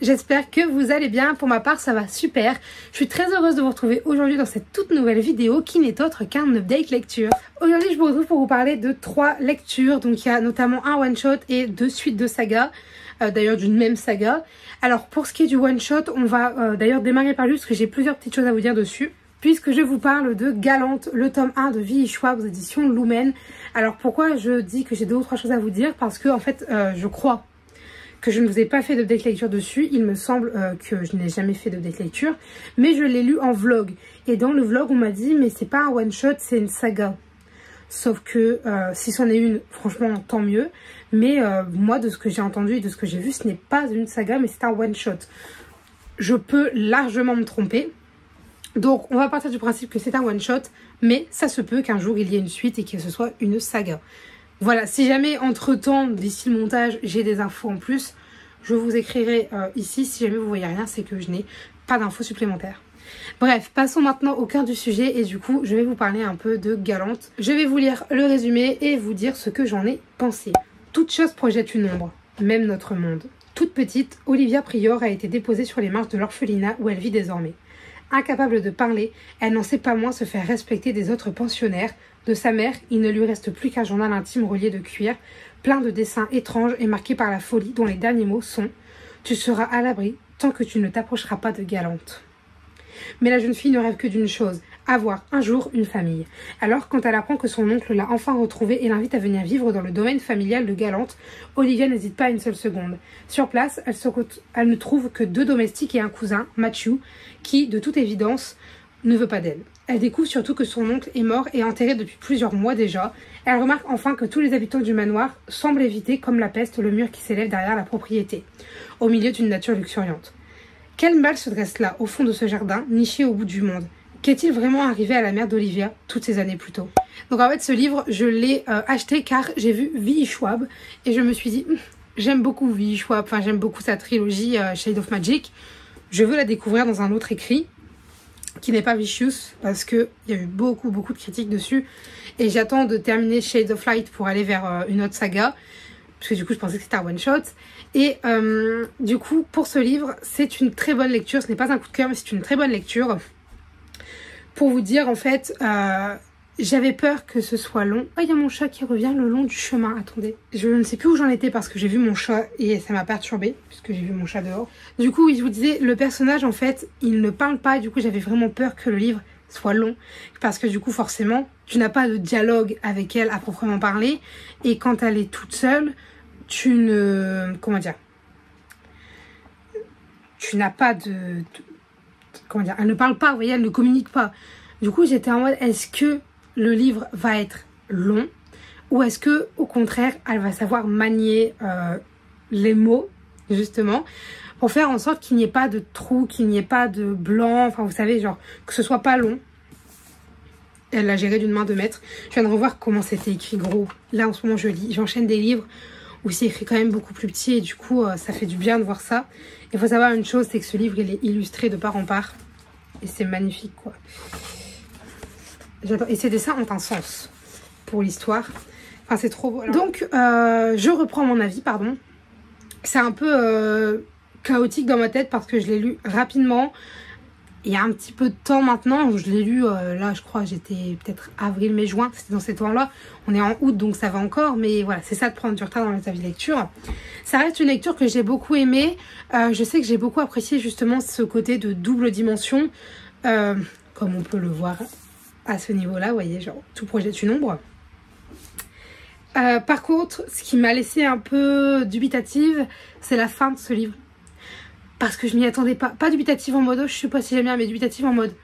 j'espère que vous allez bien. Pour ma part ça va super. Je suis très heureuse de vous retrouver aujourd'hui dans cette toute nouvelle vidéo qui n'est autre qu'un update lecture. Aujourd'hui je vous retrouve pour vous parler de 3 lectures. Donc il y a notamment un one shot et 2 suites de saga, d'ailleurs d'une même saga. Alors pour ce qui est du one shot, on va d'ailleurs démarrer par lui parce que j'ai plusieurs petites choses à vous dire dessus. Puisque je vous parle de Galante, le tome 1 de V.E. Schwab aux éditions Lumen. Alors pourquoi je dis que j'ai 2 ou 3 choses à vous dire? Parce que en fait je crois que je ne vous ai pas fait d'update lecture dessus. Il me semble que je n'ai jamais fait d'update lecture, mais je l'ai lu en vlog. Et dans le vlog, on m'a dit, mais c'est pas un one shot, c'est une saga. Sauf que si c'en est une, franchement, tant mieux. Mais moi, de ce que j'ai entendu et de ce que j'ai vu, ce n'est pas une saga, mais c'est un one shot. Je peux largement me tromper. Donc, on va partir du principe que c'est un one shot, mais ça se peut qu'un jour il y ait une suite et que ce soit une saga. Voilà, si jamais entre-temps, d'ici le montage, j'ai des infos en plus, je vous écrirai ici. Si jamais vous voyez rien, c'est que je n'ai pas d'infos supplémentaires. Bref, passons maintenant au cœur du sujet et du coup, je vais vous parler un peu de Galante. Je vais vous lire le résumé et vous dire ce que j'en ai pensé. Toute chose projette une ombre, même notre monde. Toute petite, Olivia Prior a été déposée sur les marches de l'orphelinat où elle vit désormais. Incapable de parler, elle n'en sait pas moins se faire respecter des autres pensionnaires. De sa mère, il ne lui reste plus qu'un journal intime relié de cuir, plein de dessins étranges et marqués par la folie, dont les derniers mots sont « Tu seras à l'abri tant que tu ne t'approcheras pas de Galante ». Mais la jeune fille ne rêve que d'une chose, avoir un jour une famille. Alors, quand elle apprend que son oncle l'a enfin retrouvée et l'invite à venir vivre dans le domaine familial de Galante, Olivia n'hésite pas une seule seconde. Sur place, elle ne trouve que 2 domestiques et un cousin, Matthew, qui, de toute évidence, ne veut pas d'elle. Elle découvre surtout que son oncle est mort et enterré depuis plusieurs mois déjà. Elle remarque enfin que tous les habitants du manoir semblent éviter, comme la peste, le mur qui s'élève derrière la propriété, au milieu d'une nature luxuriante. Quel mal se dresse là, au fond de ce jardin, niché au bout du monde? Qu'est-il vraiment arrivé à la mère d'Olivia toutes ces années plus tôt? Donc en fait ce livre je l'ai acheté car j'ai vu V.E. Schwab et je me suis dit j'aime beaucoup V.E. Schwab, enfin j'aime beaucoup sa trilogie Shade of Magic. Je veux la découvrir dans un autre écrit qui n'est pas Vicious parce qu'il y a eu beaucoup de critiques dessus et j'attends de terminer Shade of Light pour aller vers une autre saga parce que du coup je pensais que c'était un one shot. Et du coup pour ce livre c'est une très bonne lecture, ce n'est pas un coup de cœur mais c'est une très bonne lecture. Pour vous dire, en fait, j'avais peur que ce soit long. Oh, il y a mon chat qui revient le long du chemin. Attendez, je ne sais plus où j'en étais parce que j'ai vu mon chat et ça m'a perturbée puisque j'ai vu mon chat dehors. Du coup, je vous disais, le personnage, en fait, il ne parle pas. Du coup, j'avais vraiment peur que le livre soit long parce que du coup, forcément, tu n'as pas de dialogue avec elle à proprement parler. Et quand elle est toute seule, tu ne... Comment dire? Tu n'as pas de... Comment dire, elle ne parle pas, vous voyez, elle ne communique pas. Du coup, j'étais en mode, est-ce que le livre va être long ou est-ce que, au contraire, elle va savoir manier les mots, justement, pour faire en sorte qu'il n'y ait pas de trou, qu'il n'y ait pas de blanc, enfin, vous savez, genre, que ce soit pas long. Elle l'a géré d'une main de maître. Je viens de revoir comment c'était écrit gros. Là, en ce moment, je lis, j'enchaîne des livres où c'est écrit quand même beaucoup plus petit et du coup, ça fait du bien de voir ça. Il faut savoir une chose, c'est que ce livre, il est illustré de part en part. Et c'est magnifique, quoi. Et ces dessins ont un sens pour l'histoire. Enfin, c'est trop beau. Alors, donc, je reprends mon avis, pardon. C'est un peu chaotique dans ma tête parce que je l'ai lu rapidement. Il y a un petit peu de temps maintenant. Je l'ai lu, là, je crois, j'étais peut-être avril, mai, juin. C'était dans ces temps-là. On est en août, donc ça va encore. Mais voilà, c'est ça de prendre du retard dans les avis de lecture. Ça reste une lecture que j'ai beaucoup aimée. Je sais que j'ai beaucoup apprécié justement ce côté de double dimension. Comme on peut le voir à ce niveau-là, vous voyez, genre tout projette une ombre. Par contre, ce qui m'a laissé un peu dubitative, c'est la fin de ce livre. Parce que je m'y attendais pas. Pas dubitative en mode, oh, je sais pas si j'aime bien, mais dubitative en mode...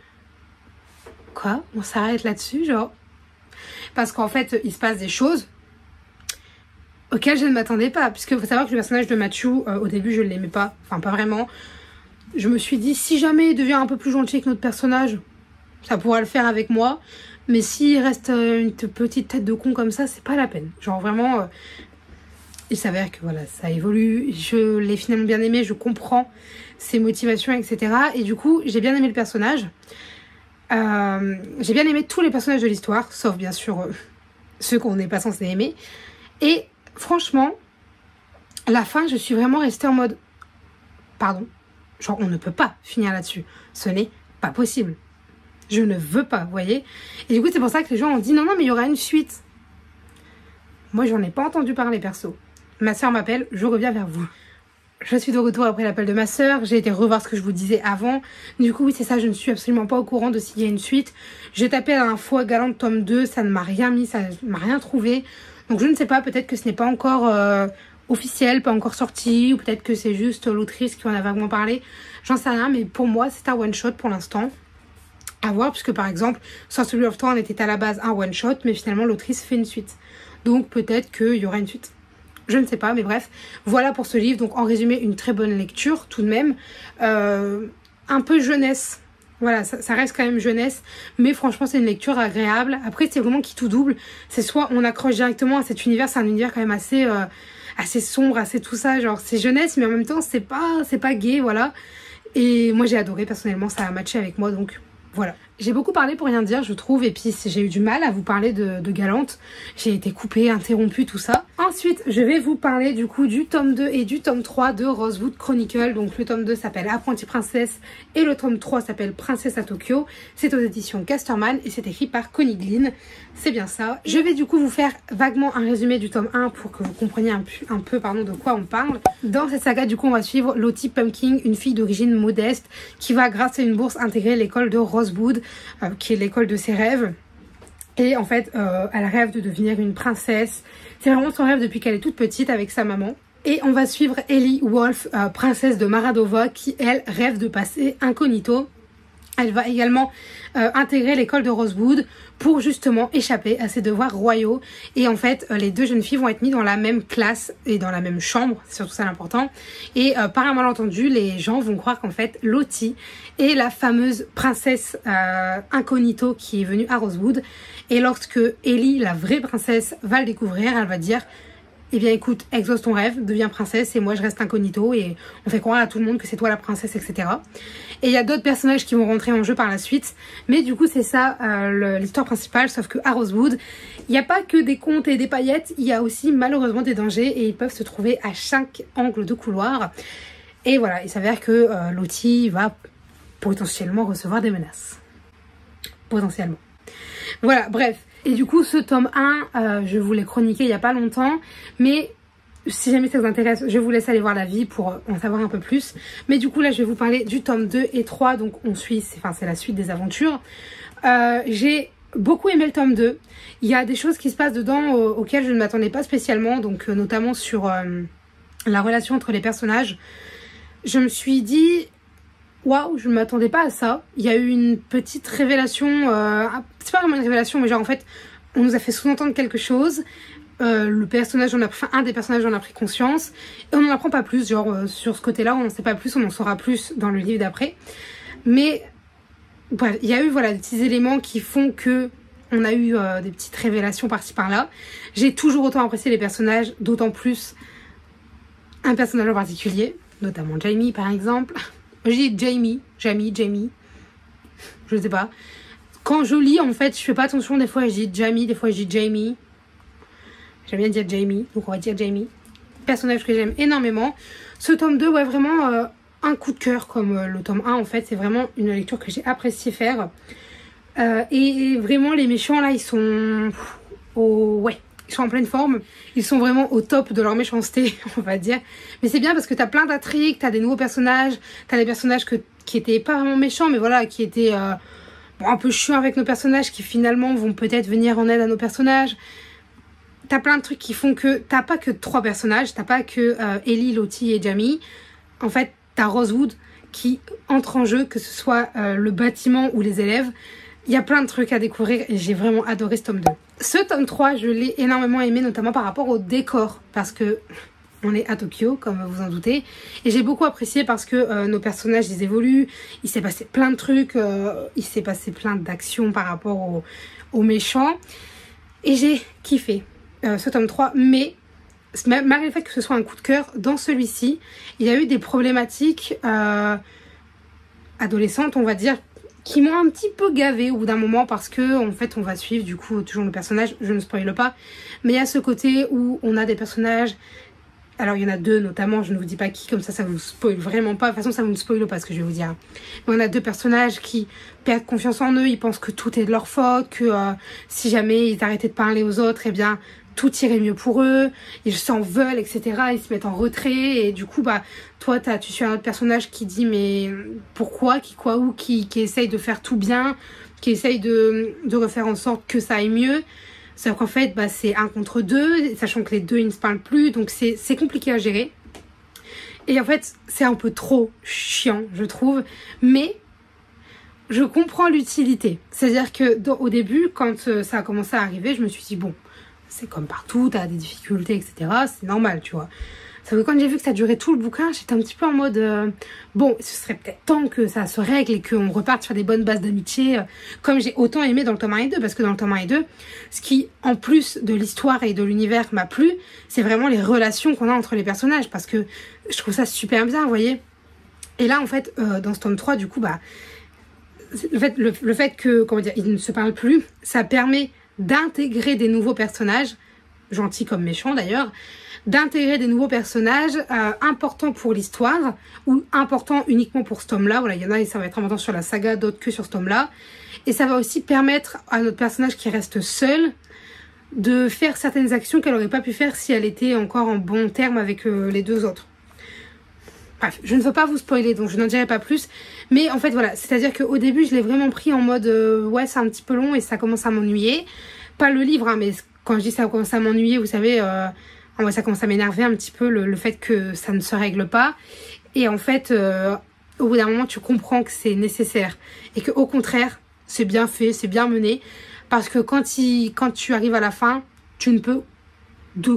Quoi? On s'arrête là-dessus, genre... Parce qu'en fait, il se passe des choses auxquelles je ne m'attendais pas. Puisque faut savoir que le personnage de Matthew, au début, je ne l'aimais pas. Enfin, pas vraiment. Je me suis dit, si jamais il devient un peu plus gentil avec notre personnage, ça pourra le faire avec moi. Mais s'il reste une petite tête de con comme ça, c'est pas la peine. Genre vraiment... Il s'avère que voilà, ça évolue, je l'ai finalement bien aimé, je comprends ses motivations, etc. Et du coup, j'ai bien aimé le personnage. J'ai bien aimé tous les personnages de l'histoire, sauf bien sûr ceux qu'on n'est pas censé aimer. Et franchement, la fin, je suis vraiment restée en mode pardon, genre on ne peut pas finir là-dessus. Ce n'est pas possible. Je ne veux pas, vous voyez. Et du coup, c'est pour ça que les gens ont dit non, non, mais il y aura une suite. Moi, j'en ai pas entendu parler perso. Ma soeur m'appelle, je reviens vers vous. Je suis de retour après l'appel de ma soeur. J'ai été revoir ce que je vous disais avant. Du coup, oui, c'est ça, je ne suis absolument pas au courant de s'il y a une suite. J'ai tapé la dernière fois Galante tome 2, ça ne m'a rien mis, ça ne m'a rien trouvé. Donc, je ne sais pas, peut-être que ce n'est pas encore officiel, pas encore sorti, ou peut-être que c'est juste l'autrice qui en a vaguement parlé. J'en sais rien, mais pour moi, c'est un one-shot pour l'instant. À voir, puisque par exemple, Sorcery of Thorn était à la base un one-shot, mais finalement l'autrice fait une suite. Donc peut-être qu'il y aura une suite. Je ne sais pas, mais bref. Voilà pour ce livre. Donc en résumé, une très bonne lecture tout de même. Un peu jeunesse. Voilà, ça reste quand même jeunesse. Mais franchement, c'est une lecture agréable. Après, c'est vraiment qui tout double. C'est soit on accroche directement à cet univers. C'est un univers quand même assez, assez sombre, assez tout ça. Genre c'est jeunesse, mais en même temps, c'est pas gay, voilà. Et moi, j'ai adoré personnellement. Ça a matché avec moi, donc... Voilà, j'ai beaucoup parlé pour rien dire je trouve, et puis j'ai eu du mal à vous parler de Galante. J'ai été coupée, interrompue, tout ça. Ensuite, je vais vous parler du coup du tome 2 et du tome 3 de Rosewood Chronicle. Donc le tome 2 s'appelle Apprentie Princesse et le tome 3 s'appelle Princesse à Tokyo. C'est aux éditions Casterman et c'est écrit par Connie Glynn. C'est bien ça. Je vais du coup vous faire vaguement un résumé du tome 1 pour que vous compreniez un peu de quoi on parle. Dans cette saga, du coup, on va suivre Lottie Pumpkin, une fille d'origine modeste qui va, grâce à une bourse, intégrer l'école de Rosewood, qui est l'école de ses rêves. Et en fait, elle rêve de devenir une princesse. C'est vraiment son rêve depuis qu'elle est toute petite avec sa maman. Et on va suivre Ellie Wolf, princesse de Maradova, qui, elle, rêve de passer incognito. Elle va également intégrer l'école de Rosewood pour justement échapper à ses devoirs royaux. Et en fait, les deux jeunes filles vont être mises dans la même classe et dans la même chambre, c'est surtout ça l'important. Et par un malentendu, les gens vont croire qu'en fait, Lottie est la fameuse princesse incognito qui est venue à Rosewood. Et lorsque Ellie, la vraie princesse, va le découvrir, elle va dire... Eh bien écoute, exauce ton rêve, deviens princesse et moi je reste incognito et on fait croire à tout le monde que c'est toi la princesse, etc. Et il y a d'autres personnages qui vont rentrer en jeu par la suite. Mais du coup c'est ça l'histoire principale, sauf que à Rosewood, il n'y a pas que des contes et des paillettes, il y a aussi malheureusement des dangers et ils peuvent se trouver à chaque angle de couloir. Et voilà, il s'avère que Lottie va potentiellement recevoir des menaces. Potentiellement. Voilà, bref. Et du coup, ce tome 1, je vous l'ai chroniqué il n'y a pas longtemps. Mais si jamais ça vous intéresse, je vous laisse aller voir l'avis pour en savoir un peu plus. Mais du coup, là, je vais vous parler du tome 2 et 3. Donc, on suit, c'est la suite des aventures. J'ai beaucoup aimé le tome 2. Il y a des choses qui se passent dedans auxquelles je ne m'attendais pas spécialement. Donc, notamment sur la relation entre les personnages. Je me suis dit... Waouh, je ne m'attendais pas à ça. Il y a eu une petite révélation, c'est pas vraiment une révélation, mais genre en fait, on nous a fait sous-entendre quelque chose. Le personnage, un des personnages en a pris conscience. Et on n'en apprend pas plus, genre sur ce côté-là, on n'en sait pas plus, on en saura plus dans le livre d'après. Mais bref, il y a eu voilà, des petits éléments qui font que on a eu des petites révélations par-ci par-là. J'ai toujours autant apprécié les personnages, d'autant plus un personnage en particulier, notamment Jamie par exemple. Je dis Jamie, je sais pas. Quand je lis, en fait, je fais pas attention. Des fois, je dis Jamie, des fois, je dis Jamie. J'aime bien dire Jamie, donc on va dire Jamie. Personnage que j'aime énormément. Ce tome 2, ouais, vraiment un coup de cœur comme le tome 1, en fait. C'est vraiment une lecture que j'ai apprécié faire. Et vraiment, les méchants, là, ils sont... ouais. Ils sont en pleine forme, ils sont vraiment au top de leur méchanceté, on va dire. Mais c'est bien parce que t'as plein d'intrigues, t'as des nouveaux personnages, t'as des personnages qui étaient pas vraiment méchants, mais voilà, qui étaient un peu chiants avec nos personnages, qui finalement vont peut-être venir en aide à nos personnages. T'as plein de trucs qui font que t'as pas que 3 personnages, t'as pas que Ellie, Lottie et Jamie. En fait, t'as Rosewood qui entre en jeu, que ce soit le bâtiment ou les élèves. Il y a plein de trucs à découvrir et j'ai vraiment adoré ce tome 2. Ce tome 3, je l'ai énormément aimé, notamment par rapport au décor, parce que on est à Tokyo, comme vous en doutez. Et j'ai beaucoup apprécié parce que nos personnages, ils évoluent, il s'est passé plein de trucs, il s'est passé plein d'actions par rapport aux méchants. Et j'ai kiffé ce tome 3, mais malgré le fait que ce soit un coup de cœur, dans celui-ci, il y a eu des problématiques adolescentes, on va dire, qui m'ont un petit peu gavé au bout d'un moment parce que en fait on va suivre du coup toujours le personnage, je ne spoile pas, mais il y a ce côté où on a des personnages Alors il y en a deux notamment, je ne vous dis pas qui, comme ça vous spoil vraiment pas. De toute façon ça vous ne spoil pas ce que je vais vous dire. Mais on a deux personnages qui perdent confiance en eux, ils pensent que tout est de leur faute, que si jamais ils arrêtaient de parler aux autres, eh bien tout irait mieux pour eux, ils s'en veulent, etc. Ils se mettent en retrait et du coup bah toi tu suis un autre personnage qui dit mais pourquoi, qui quoi où, qui essaye de faire tout bien, qui essaye de refaire en sorte que ça aille mieux. Sauf qu'en fait bah c'est 1 contre 2, sachant que les deux ils ne se parlent plus, donc c'est compliqué à gérer. Et en fait c'est un peu trop chiant je trouve, mais je comprends l'utilité. C'est-à-dire que au début quand ça a commencé à arriver, je me suis dit bon, c'est comme partout, t'as des difficultés, etc. C'est normal, tu vois. Sauf que quand j'ai vu que ça durait tout le bouquin, j'étais un petit peu en mode... bon, ce serait peut-être temps que ça se règle et qu'on reparte sur des bonnes bases d'amitié, comme j'ai autant aimé dans le tome 1 et 2. Parce que dans le tome 1 et 2, ce qui, en plus de l'histoire et de l'univers, m'a plu, c'est vraiment les relations qu'on a entre les personnages. Parce que je trouve ça super bien, vous voyez. Et là, en fait, dans ce tome 3, du coup, bah... Le fait que, comment dire, ils ne se parlent plus, ça permet d'intégrer des nouveaux personnages, gentils comme méchants d'ailleurs, d'intégrer des nouveaux personnages importants pour l'histoire ou importants uniquement pour ce tome-là. Voilà, il y en a et ça va être important sur la saga, d'autres que sur ce tome-là. Et ça va aussi permettre à notre personnage qui reste seul de faire certaines actions qu'elle n'aurait pas pu faire si elle était encore en bon terme avec les deux autres. Bref, je ne veux pas vous spoiler, donc je n'en dirai pas plus. Mais en fait, voilà, c'est-à-dire qu'au début, je l'ai vraiment pris en mode ouais, c'est un petit peu long et ça commence à m'ennuyer. Pas le livre, hein, mais quand je dis ça commence à m'ennuyer, vous savez, ça commence à m'énerver un petit peu le fait que ça ne se règle pas. Et en fait, au bout d'un moment, tu comprends que c'est nécessaire. Et qu'au contraire, c'est bien fait, c'est bien mené. Parce que quand tu arrives à la fin, tu ne peux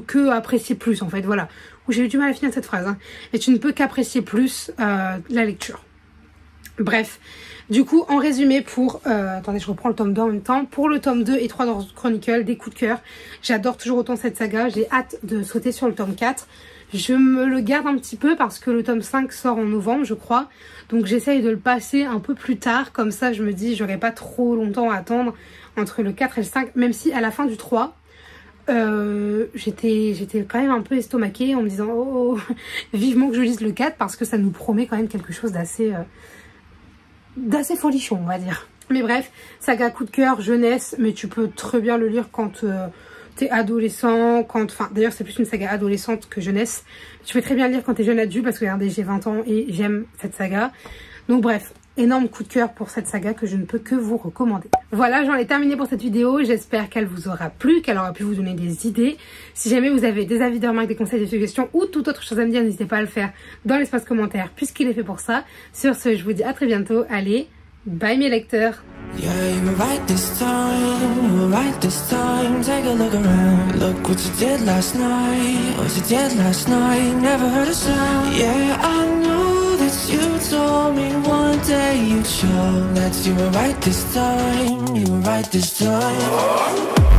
que apprécier plus, en fait, voilà. J'ai eu du mal à finir cette phrase, hein. Mais tu ne peux qu'apprécier plus la lecture. Bref, du coup, en résumé pour... attendez, je reprends le tome 2 en même temps. Pour le tome 2 et 3 dans Chronicle, des coups de cœur. J'adore toujours autant cette saga. J'ai hâte de sauter sur le tome 4. Je me le garde un petit peu parce que le tome 5 sort en novembre, je crois. Donc j'essaye de le passer un peu plus tard. Comme ça, je me dis, j'aurai pas trop longtemps à attendre entre le 4 et le 5. Même si à la fin du 3... j'étais quand même un peu estomaquée en me disant oh, vivement que je lise le 4 parce que ça nous promet quand même quelque chose d'assez folichon, on va dire. Mais bref, saga coup de cœur, jeunesse, mais tu peux très bien le lire quand t'es adolescent, enfin d'ailleurs c'est plus une saga adolescente que jeunesse. Tu peux très bien le lire quand t'es jeune adulte parce que regardez, j'ai 20 ans et j'aime cette saga. Donc bref, énorme coup de cœur pour cette saga que je ne peux que vous recommander. Voilà, j'en ai terminé pour cette vidéo. J'espère qu'elle vous aura plu, qu'elle aura pu vous donner des idées. Si jamais vous avez des avis, des remarques, des conseils, des suggestions ou toute autre chose à me dire, n'hésitez pas à le faire dans l'espace commentaire puisqu'il est fait pour ça. Sur ce, je vous dis à très bientôt. Allez, bye mes lecteurs. Yeah, you were right this time, you were right this time. Take a look around, look what you did last night. What you did last night, never heard a sound. Yeah, I know that you told me one day you'd show that you were right this time, you were right this time.